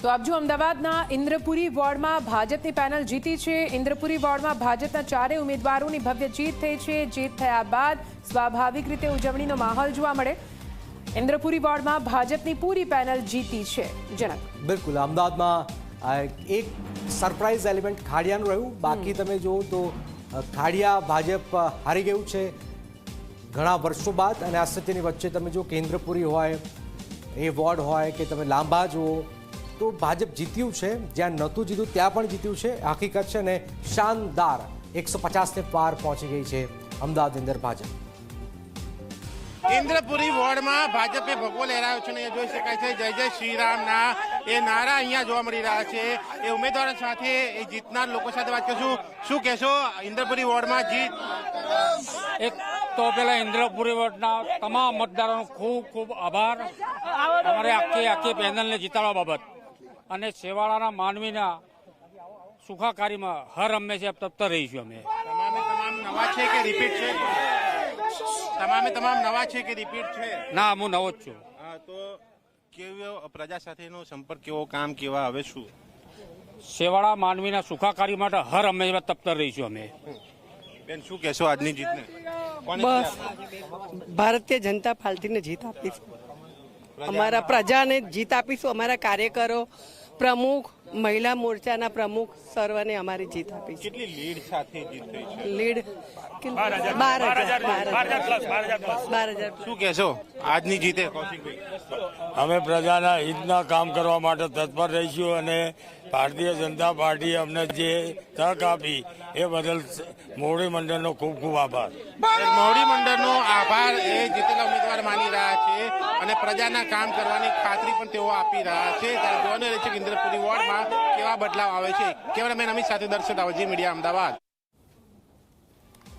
તો આપ જો અમદાવાદના ઇન્દ્રપુરી વોર્ડમાં ભાજપની પેનલ જીતી છે। ઇન્દ્રપુરી વોર્ડમાં ભાજપના ચારેય ઉમેદવારોની ભવ્ય જીત થઈ છે। જીત થયા બાદ સ્વાભાવિક રીતે ઉજવણીનો માહોલ જોવા મળે। ઇન્દ્રપુરી વોર્ડમાં ભાજપની પૂરી પેનલ જીતી છે। જનક બિલકુલ અમદાવાદમાં એક સરપ્રાઇઝ એલિમેન્ટ ખાડિયાનું રહ્યું। બાકી તમે જુઓ તો ખાડિયા ભાજપ હારી ગયું છે ઘણા વર્ષો બાદ। અને આશ્ચર્યની વચ્ચે તમે જો કેન્દ્રપુરી હોય એ વોર્ડ હોય કે તમે લાંબા જુઓ તો ભાજપ જીત્યું છે। જ્યાં નહોતું જીત્યું ત્યાં પણ જીત્યું છે હકીકત છે। અને શાનદાર 150 ને પાર પહોંચી ગઈ છે અમદાવાદની અંદર ભાજપ। ઇન્દ્રપુરી વોર્ડમાં ભાજપે ભગવો લહેરાયો છે અને જોઈ શકાય છે જય જય શ્રીરામના એ નારા અહીંયા જોવા મળી રહ્યા છે। એ ઉમેદવારો સાથે એ જીતનાર લોકો સાથે વાત કરશું। શું કહેશો ઇન્દ્રપુરી વોર્ડમાં જીત? એક તો પેલા ઇન્દ્રપુરી વોર્ડના તમામ મતદારોનો ખૂબ ખૂબ આભાર અમારે આખી પેનલને જીતાડવા બાબત અને છેવાડાના માનવીના સુખાકારીમાં હર હંમેશા તત્પર રહીશું અમે। તમામ નવા છે કે રિપીટ છે? તમામ નવા છે કે રિપીટ છે? ના, હું નવો જ છું। તો કેવો પ્રજા સાથેનો સંપર્ક, કેવો કામ, કેવા હવે શું? છેવાડા માનવીના સુખાકારી માટે હર હંમેશા તત્પર રહીશું અમે। બેન શું કહેશો આજની જીતને? બસ ભારતીય જનતા પાર્ટીને જીત આપીશું, અમારા પ્રજાને જીત આપીશું, અમારા કાર્યકરો, પ્રમુખ, મહિલા મોરચાના પ્રમુખ સર્વને અમારી જીત આપીશું। કેટલી લીડ સાથે જીત થઈ છે? લીડ 12,000। શું કહેશો આજની જીતે કૌશિકભાઈ? અમે પ્રજાના હિતના કામ કરવા માટે તત્પર રહીશું અને ભારતીય જનતા પાર્ટીએ અમને જે તક આપી એ બદલ મોવડી મંડળનો ખૂબ ખૂબ આભાર। મોવડી મંડળનો આભાર એ જીતેલા ઉમેદવાર માની રહ્યા છે અને પ્રજાના કામ કરવાની ખાતરી પણ તેઓ આપી રહ્યા છે। ત્યારે જોવાનું રહે છે કે ઇન્દ્રપુરી વોર્ડમાં કેવા બદલાવ આવે છે। કેમેરામેન અમિત સાથે દર્શક આવજી મીડિયા અમદાવાદ।